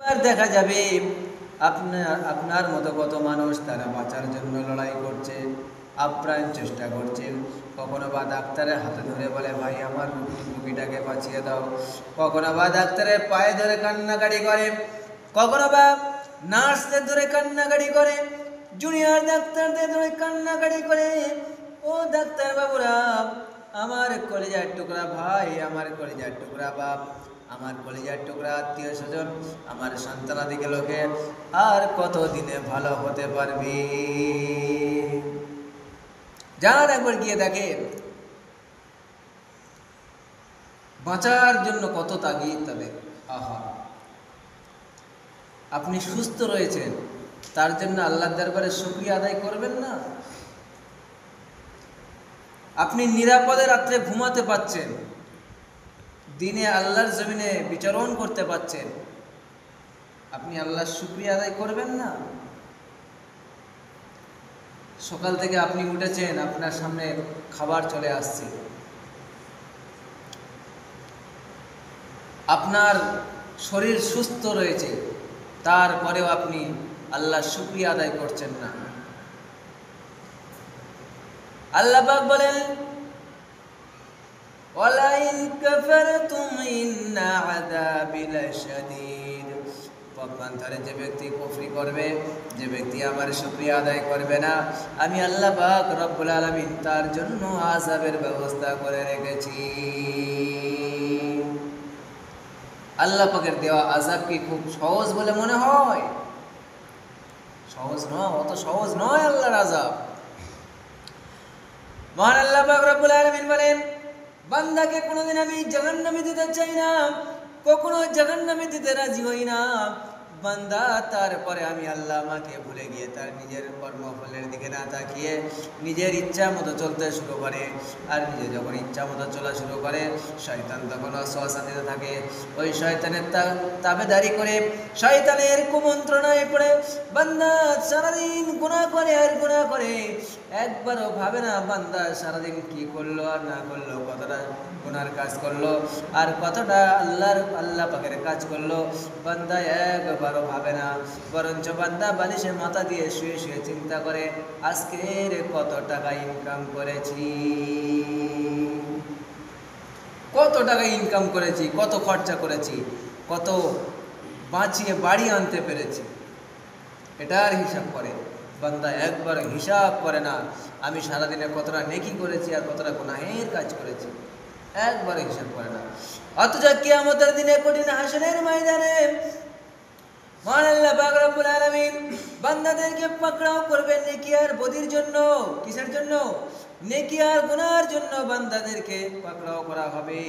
আর দেখা যাবে আপনার মতো কত মানুষ তারা বাঁচার জন্য লড়াই করছে, আপ্রাণ চেষ্টা করছে। কখনো বা ডাক্তারের হাতে ধরে বলে, ভাই আমার রুগীটাকে বাঁচিয়ে দাও। কখনো বা ডাক্তারের পায়ে ধরে কান্নাকাটি করে, কখনো বা নার্সদের ধরে কান্নাকাটি করে, জুনিয়র ডাক্তারদের ধরে কান্নাকাটি করে। ও ডাক্তার বাবুরা, আমার কলিজার টুকরা ভাই, আমার কলিজার টুকরা বাপ, আমার কলিজার টুকরা আত্মীয় স্বজন, আমার সন্তানাদিকে লোকে আর কত দিনে ভালো হতে পারবে? যান একবার গিয়ে দেখেন বাঁচার জন্য কত তাগিদ তাদের। আহা, আপনি সুস্থ রয়েছেন, তার জন্য আল্লাহর দরবারে শুকরিয়া আদায় করবেন না? আপনি নিরাপদে রাত্রে ঘুমাতে পাচ্ছেন, দিনে আল্লাহর জমিনে বিচরণ করতে পাচ্ছেন, আপনি আল্লাহর শুকরিয়া আদায় করবেন না? সকাল থেকে আপনি উঠেছেন, আপনার সামনে খাবার চলে আসছে, আপনার শরীর সুস্থ রয়েছে, তারপরেও আপনি আল্লাহর শুকরিয়া আদায় করছেন না। আল্লাহ পাক বলেন, ওয়ালাইন কাফারতুম ইন্না আযাবি লাশাদীদ। পক্ষান্তরে যে ব্যক্তি কুফরি করবে, যে ব্যক্তি আমার শুকরিয়া আদায় করবে না, আমি আল্লাহ পাক রব্বুল আলামিন তার জন্য আযাবের ব্যবস্থা করে রেখেছি। আল্লাহ পাকের দেওয়া আযাব কি খুব সহজ বলে মনে হয়? সহজ নয়, অত সহজ নয় আল্লাহর আযাব। মহান আল্লাহ পাক রব্বুল আলামিন বলেন, বান্দাকে কোনোদিন আমি জাহান্নামে দিতে চাই না, কখনো জাহান্নামে দিতে রাজি হই না। বান্দা তারপরে আমি আল্লাহ আমাকে ভুলে গিয়ে তার নিজের কর্মফলের দিকে না তাকিয়ে নিজের ইচ্ছা মতো চলতে শুরু করে। আর নিজে যখন ইচ্ছা মতো চলা শুরু করে, শয়তান তখন অসহসা দিতে থাকে। ওই শয়তানের তাবেদারি করে, শয়তানের কুমন্ত্রণায় পড়ে বান্দা সারাদিন গুনাহ করে আর গুনাহ করে। একবারও ভাবে না বান্দা সারাদিন কি করলো আর না করলো, কতটা গুনার কাজ করলো আর কতটা আল্লাহ পাকের কাজ করলো, বান্দা একবারও ভাবে না। বরঞ্চ বান্দা বালিশে মাথা দিয়ে শুয়ে শুয়ে চিন্তা করে, আজকের কত টাকা ইনকাম করেছি, কত টাকা ইনকাম করেছি, কত খরচা করেছি, কত বাঁচিয়ে বাড়ি আনতে পেরেছি, এটার হিসাব করে। বান্দা একবার হিসাব করে না, আমি সারাদিনে কতটা নেকি করেছি আর কতটা গুনাহের কাজ করেছি, একবার হিসাব করে না। অথচ কিয়ামতের দিনে কঠিন হাসরের ময়দানে মহান আল্লাহ পাক রব্বুল আলামিন বান্দাদেরকে পাকড়াও করবেন নেকি আর বদির জন্য। কিসের জন্য? নেকি আর গুনার জন্য বান্দাদেরকে পাকড়াও করা হবে।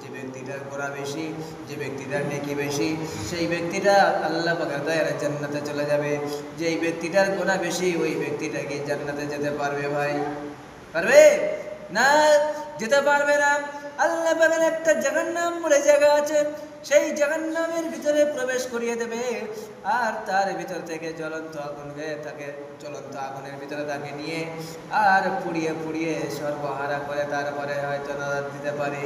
যে ব্যক্তিটার গুনাহ বেশি, যে ব্যক্তিটার নেকি বেশি, সেই ব্যক্তিটা আল্লাহ পাকের দয়ায় জান্নাতে চলে যাবে। যেই ব্যক্তিটার গুনাহ বেশি, ওই ব্যক্তিটা কি জান্নাতে যেতে পারবে ভাই? পারবে না, যেতে পারবে না। আল্লাহ পাকের একটা জাহান্নাম বলে জায়গা আছে, সেই জাহান্নামের ভিতরে প্রবেশ করিয়ে দেবে আর তার ভিতর থেকে জ্বলন্ত আগুনের ভিতরে তাকে নিয়ে আর পুড়িয়ে পুড়িয়ে সর্বহারা করে তারপরে হয়তো নাজাত দিতে পারে।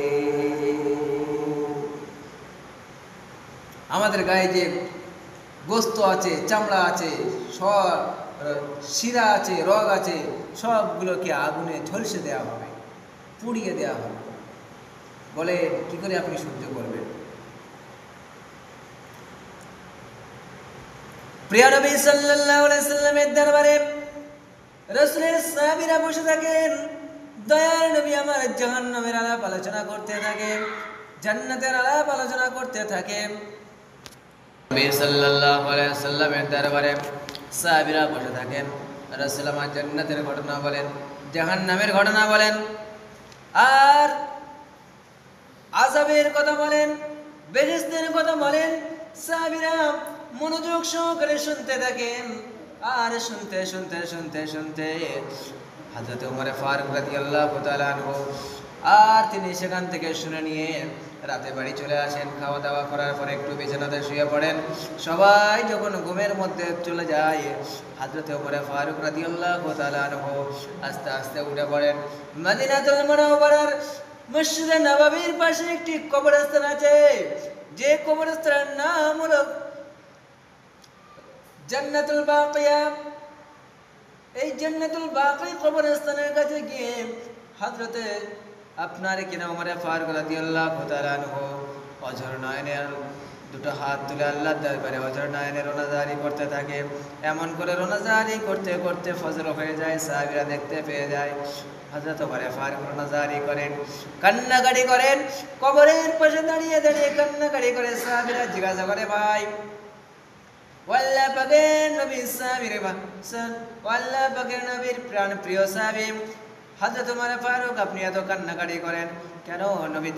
আমাদের গায়ে যে গোস্ত আছে, চামড়া আছে, সব শিরা আছে, রগ আছে, সবগুলোকে আগুনে ঝলসে দেওয়া হবে, পুড়িয়ে দেওয়া হবে। বলে কি করে আপনি সহ্য করবেন? প্রিয় নবী সাল্লাল্লাহু আলাইহি সাল্লামের দরবারে রাসূলের সাহাবীরা বসে থাকেন। দয়ার নবী আমার জাহান্নামের আলাপ আলোচনা করতে থাকে, জান্নাতের আলাপ আলোচনা করতে থাকে। নবী সাল্লাল্লাহু আলাইহি সাল্লামের দরবারে সাহাবীরা বসে থাকেন, রাসূল আমার জান্নাতের ঘটনা বলেন, জাহান্নামের ঘটনা বলেন, আর আযাবের কথা বলেন, বেহেশতের কথা বলেন। সাহাবীরা মনোযোগ সহকারে শুনতে থাকেন। আর শুনতে শুনতে শুনতে শুনতে হযরত ওমর ফারুক রাদিয়াল্লাহু তাআলা আনহু আর তিনি সেখান থেকে শুনে নিয়ে রাতে বাড়ি চলে আসেন। খাওয়া দাওয়া করার পরে একটু বিছানাতে শুয়ে পড়েন। সবাই যখন ঘুমের মধ্যে চলে যায়, হযরত ওমর ফারুক রাদিয়াল্লাহু তাআলা আনহু আস্তে আস্তে উঠে পড়েন। মদিনাতুল মুনাওয়ারার মসজিদে নববীর পাশে একটি কবরস্থান আছে, যে কবরস্থানের নাম হলো জান্নাতুল বাকিয়া, এই জান্নাতুল বাকি কবরস্থানের কাছে গিয়ে হযরতে আপনার কিনা ওমর ফারুক রাদিয়াল্লাহু তাআলা আনহু অঝর নয়নের দুটো হাত তুলে আল্লাহর দরবারে অঝর নয়নে রোনাজারি করতে থাকে। এমন করে রোনাজারি করতে করতে ফজর হয়ে যায়, সাহাবীরা দেখতে পেয়ে যায় হযরত ওমর ফারুক রোনাজারি করেন, কান্নাকাটি করেন, কবরের পাশে দাঁড়িয়ে দাঁড়িয়ে কান্নাকাটি করে। সাহাবীরা জিজ্ঞাসা করে, ভাই আল্লাহ পাকের নবীর সাহাবী রে আল্লাহ পাকের নবীর প্রাণ প্রিয় সাহাবী হযরত ওমর ফারুক, আপনি এত কান্নাকাটি করেন কেন? নবী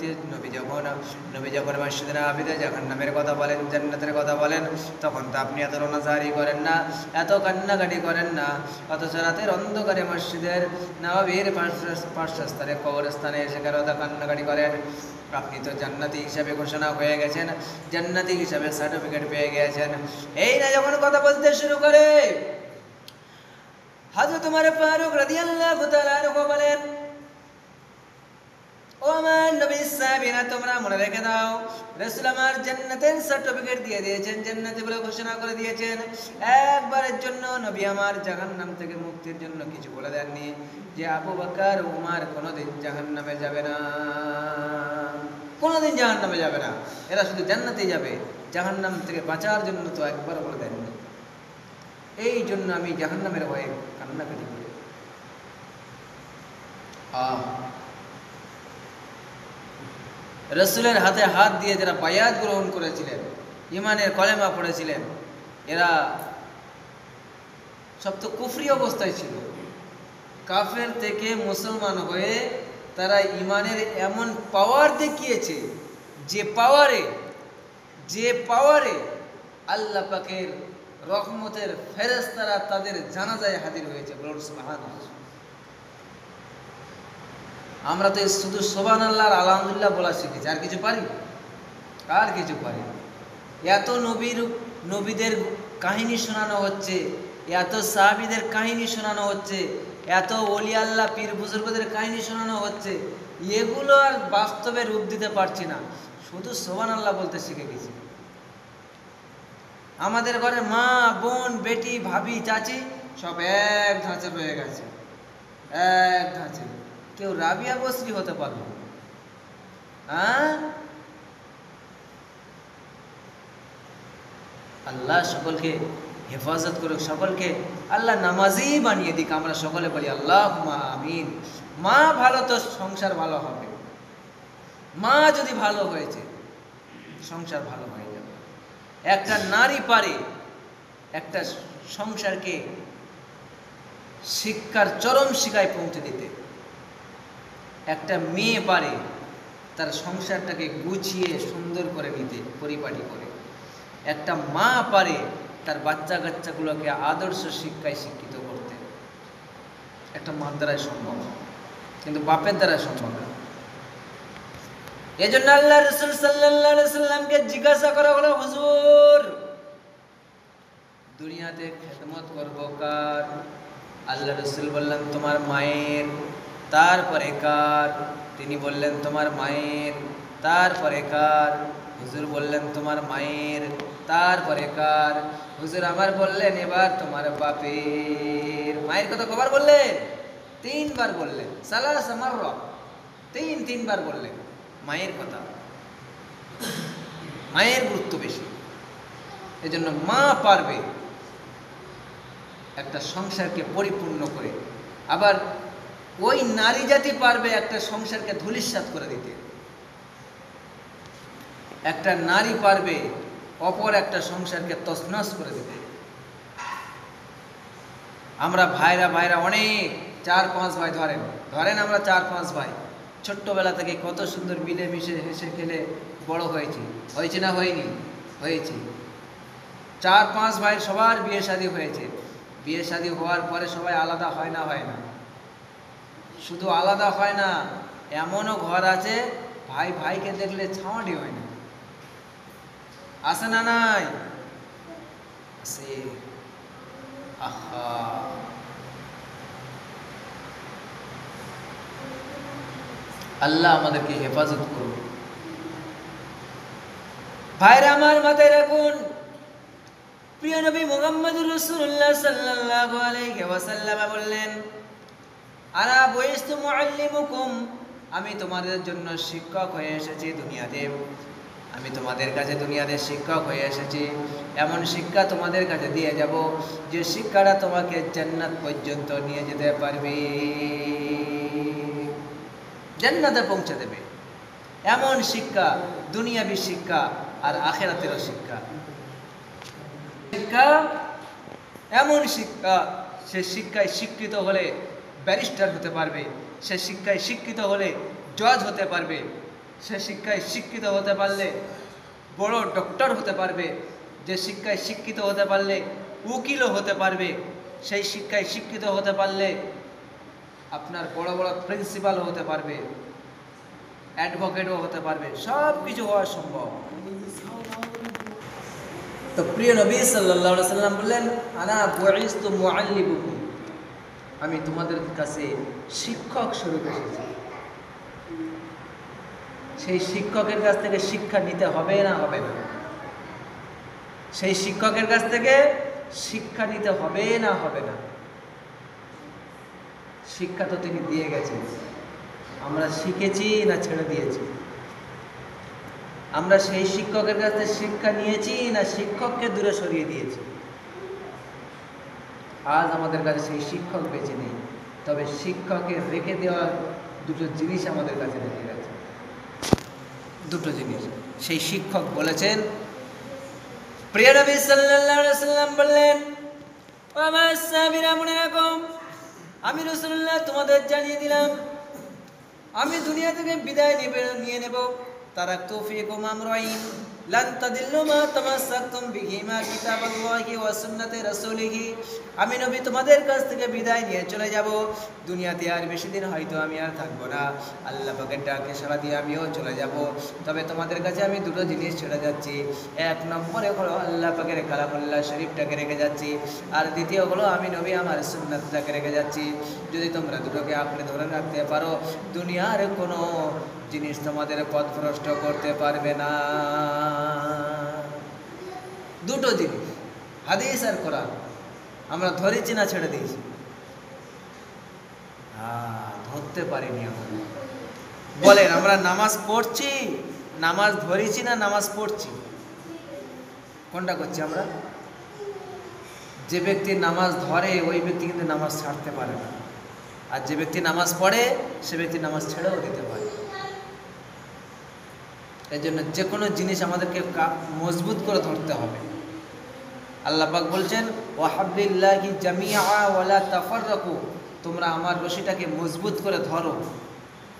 যখন মসজিদে নববীতে জাহান্নামের কথা বলেন, জান্নাতের কথা বলেন, তখন তো আপনি এত রোনাজারি করেন না, এত কান্নাকাটি করেন না। অথচ রাতের অন্ধকারে মসজিদের নববীর পার্শ্বস্থানে কবরস্থানে এসে কেন এত কান্নাকাটি করেন? আপনি তো জান্নাতি হিসাবে ঘোষণা হয়ে গেছেন, জান্নাতি হিসাবে সার্টিফিকেট পেয়ে গেছেন। এই না যখন কথা বলতে শুরু করে হযরত ওমর ফারুক রাদিয়াল্লাহু তাআলা আনহু বলেন, ও আমার নবীর সাহাবীরা, তোমরা মনে রেখে দাও, রাসূল আমার জান্নাতের সার্টিফিকেট দিয়ে দিয়েছেন, জান্নাতি বলে ঘোষণা করে দিয়েছেন। একবারের জন্য নবী আমার জাহান্নাম থেকে মুক্তির জন্য কিছু বলে দেননি যে আবু বকর উমর কোনোদিন জাহান্নামে যাবে না, কোনোদিন জাহান্নামে যাবে না, এরা শুধু জান্নাতেই যাবে। জাহান্নাম থেকে বাঁচার জন্য তো একবার বলে দেননি। এই জন্য আমি জাহান্নামের ভয়ে কান্নাকাটি করি। রাসূলের হাতে হাত দিয়ে যারা বায়াত গ্রহণ করেছিলেন, ঈমানের কলেমা পড়েছিলেন, এরা সব তো কুফরি অবস্থায় ছিল। কাফের থেকে মুসলমান হয়ে তারা ঈমানের এমন পাওয়ার দেখিয়েছে, যে পাওয়ারে আল্লাহ পাকের রহমতের ফেরেশতারা তাদের জানাজায় হাজির হয়েছে। বলুন সুবহানাল্লাহ। আমরা তো শুধু সুবহানাল্লাহ আর আলহামদুলিল্লাহ বলা শিখেছি, আর কিছু পারি? আর কিছু পারি? এত নবীদের কাহিনী শোনানো হচ্ছে, এত সাহাবীদের কাহিনী শোনানো হচ্ছে, এত ওলি আল্লাহ পীর বুজুর্গদের কাহিনী শোনানো হচ্ছে, এগুলো আর বাস্তবে রূপ দিতে পারছি না, শুধু সুবহানাল্লাহ বলতে শিখে গেছি। আমাদের ঘরে মা, বোন, বেটি, ভাবি, চাচি সব এক ধাঁচে রয়ে গেছে, এক ধাঁচে। কেউ রাবিয়া বসরি হতে পারল? আল্লাহ সকলকে হেফাজত করুক, সকলকে আল্লাহ নামাজি বানিয়ে দিক। আমরা সকলে বলি আল্লাহুম্মা আমিন। মা ভালো তো সংসার ভালো হবে, মা যদি ভালো হয়েছে সংসার ভালো হয়ে যাবে। একটা নারী পারে একটা সংসারকে শিক্ষার চরম শিখায় পৌঁছে দিতে, একটা মেয়ে পারে তার সংসারটাকে গুছিয়ে সুন্দর করে নিতে, পরিপাটি করে। একটা মা পারে তার বাচ্চা কাচ্চাগুলোকে আদর্শ শিক্ষায় শিক্ষিত করতে। একটা মার দ্বারাই সম্ভব, কিন্তু বাপের দ্বারা সম্ভব না। এজন্য আল্লাহ রাসূল সাল্লাল্লাহু আলাইহি সাল্লামকে জিজ্ঞাসা করা হলো, হুজুর দুনিয়াতে খেদমত করব কার? আল্লাহ রাসূল বললেন তোমার মায়ের। তারপরে কার? তিনি বললেন তোমার মায়ের। তারপরে কার? হুজুর বললেন তোমার মায়ের। তারপরে কার? হুজুর আবার বললেন এবার তোমার বাপের। মায়ের কথা কবার বললেন? 3 বার বললেন। সালাসা মাররা, তিনবার বললেন মায়ের কথা। মায়ের গুরুত্ব বেশি, এজন্য মা পারবে একটা সংসারকে পরিপূর্ণ করে, আবার ওই নারী জাতি পারবে একটা সংসারকে ধূলিসাৎ করে দিতে। একটা নারী পারবে অপর একটা সংসারকে তছনছ করে দিতে। আমরা ভাইরা অনেক 4-5 ভাই ধরেন আমরা 4-5 ভাই ছোট্টবেলা থেকে কত সুন্দর মিলেমিশে হেসে খেলে বড় হয়েছি। হয়েছে না হয়নি? হয়েছে। 4-5 ভাই সবার বিয়ে শাদী হয়েছে। বিয়ে শাদী হওয়ার পরে সবাই আলাদা হয় না? হয় না। শুধু আলাদা হয় না, এমনও ঘর আছে ভাই ভাইকে দেখলে ছাওয়াটি হয় না। আছে না নাই? আছে। আহা, আল্লাহ আমাদেরকে হেফাজত করুন। ভাইরা আমার মাথায় রাখুন, প্রিয় নবী মুহাম্মদুর রাসূলুল্লাহ সাল্লাল্লাহু আলাইহি ওয়াসাল্লাম বললেন, আনা বুইস্তু মুআল্লিমুকুম, আমি তোমাদের জন্য শিক্ষক হয়ে এসেছি দুনিয়াতে। আমি তোমাদের কাছে দুনিয়াতে শিক্ষক হয়ে এসেছি। এমন শিক্ষা তোমাদের কাছে দিয়ে যাব যে শিক্ষাটা তোমাকে জান্নাত পর্যন্ত নিয়ে যেতে পারবে, জান্নাতে পৌঁছে দেবে। এমন শিক্ষা, দুনিয়াবী শিক্ষা আর আখিরাতেরও শিক্ষা। শিক্ষা এমন শিক্ষা, সে শিক্ষায় শিক্ষিত হলে ব্যারিস্টার হতে পারবে, সে শিক্ষায় শিক্ষিত হলে জজ হতে পারবে, সে শিক্ষায় শিক্ষিত হতে পারলে বড় ডক্টর হতে পারবে, যে শিক্ষায় শিক্ষিত হতে পারলে উকিলও হতে পারবে, সেই শিক্ষায় শিক্ষিত হতে পারলে আপনার বড় বড় প্রিন্সিপালও হতে পারবে, অ্যাডভোকেটও হতে পারবে, সব কিছু হওয়া সম্ভব। তো প্রিয় নবী সাল্লাল্লাহু আলাইহি সাল্লাম বললেন, আনা বুইস্তু মুআল্লিমুকুম, আমি তোমাদের কাছে শিক্ষক স্বরূপ এসেছি। সেই শিক্ষকের কাছ থেকে শিক্ষা নিতে হবে না হবে না? সেই শিক্ষকের কাছ থেকে শিক্ষা নিতে হবে না হবে না? শিক্ষা তো তিনি দিয়ে গেছেন, আমরা শিখেছি না ছেড়ে দিয়েছি? আমরা সেই শিক্ষকের কাছ থেকে শিক্ষা নিয়েছি না শিক্ষককে দূরে সরিয়ে দিয়েছি? আজ আমাদের কাছে সেই শিক্ষক বেঁচে নেই, তবে শিক্ষকের রেখে দেওয়া দুটো জিনিস আমাদের কাছে রেখে গেছে। দুটো জিনিস সেই শিক্ষক বলেছেন। প্রিয় নবী সাল্লাল্লাহু আলাইহি সাল্লাম বললেন, ও আমার সাহাবীরা মনে রাখো, আমি রাসূলুল্লাহ তোমাদের জানিয়ে দিলাম, আমি দুনিয়া থেকে বিদায় নিয়ে নেব। তারাকতু ফীকুম আমরাইন লান তাদিল্লু মা তামাসসাকতুম বিহিমা কিতাবাল্লাহি ওয়া সুন্নাতি রাসূলিহি। আমি নবী তোমাদের কাছ থেকে বিদায় নিয়ে চলে যাব। দুনিয়াতে আর বেশি দিন হয়তো আমি আর থাকবো না। আল্লাহ পাকের ডাকে সাড়া দিয়ে আমিও চলে যাব। তবে তোমাদের কাছে আমি দুটো জিনিস ছেড়ে যাচ্ছি। এক নম্বরে হলো আল্লাহ পাকের কালামুল্লাহ শরীফটাকে রেখে যাচ্ছি, আর দ্বিতীয় হলো আমি নবী আমার সুন্নাতটাকে রেখে যাচ্ছি। যদি তোমরা দুটোকে আঁকড়ে ধরে রাখতে পারো, দুনিয়ার কোনো জিনিস তোমাদের পথভ্রষ্ট করতে পারবে না। দুটো জিনিস, হাদিস আর কোরআন, আমরা ধরেছি না ছেড়ে দিয়েছি? ধরতে পারিনি আমরা। বলেন, আমরা নামাজ পড়ছি, নামাজ ধরেছি না নামাজ পড়ছি? কোনটা করছি আমরা? যে ব্যক্তি নামাজ ধরে ওই ব্যক্তি কিন্তু নামাজ ছাড়তে পারে না, আর যে ব্যক্তি নামাজ পড়ে সে ব্যক্তি নামাজ ছেড়েও দিতে পারে। এই জন্য যে কোনো জিনিস আমাদেরকে মজবুত করে ধরতে হবে। আল্লাহ পাক বলছেন, ওয়াহাবলিল্লাহি জামিআ ওয়ালা তাফাররাকু, তোমরা আমার রশিটাকে মজবুত করে ধরো।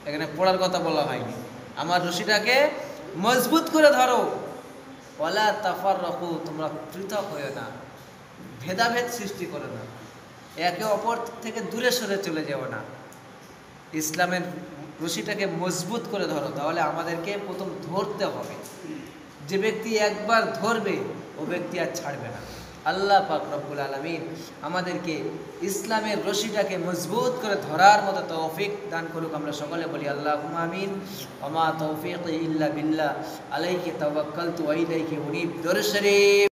এখানে পড়ার কথা বলা হয়নি, আমার রশিটাকে মজবুত করে ধরো। ওয়ালা তাফাররাকু, তোমরা পৃথক হয়ো না, ভেদাভেদ সৃষ্টি করো না, একে অপর থেকে দূরে সরে চলে যাও না। ইসলামের রশিটাকে মজবুত করে ধরো। তাহলে আমাদেরকে প্রথম ধরতে হবে। যে ব্যক্তি একবার ধরবে ও ব্যক্তি আর ছাড়বে না। আল্লাহ পাক রব্বুল আলামিন আমাদেরকে ইসলামের রশিটাকে মজবুত করে ধরার মতো তৌফিক দান করুক। আমরা সকলে বলি আল্লাহুম্মা আমিন। ওয়া মা তৌফিকি ইল্লা বিল্লাহ, আলাইহি তাওয়াক্কালতু ওয়া ইলাইহি উনীব। দরুদ শরীফ।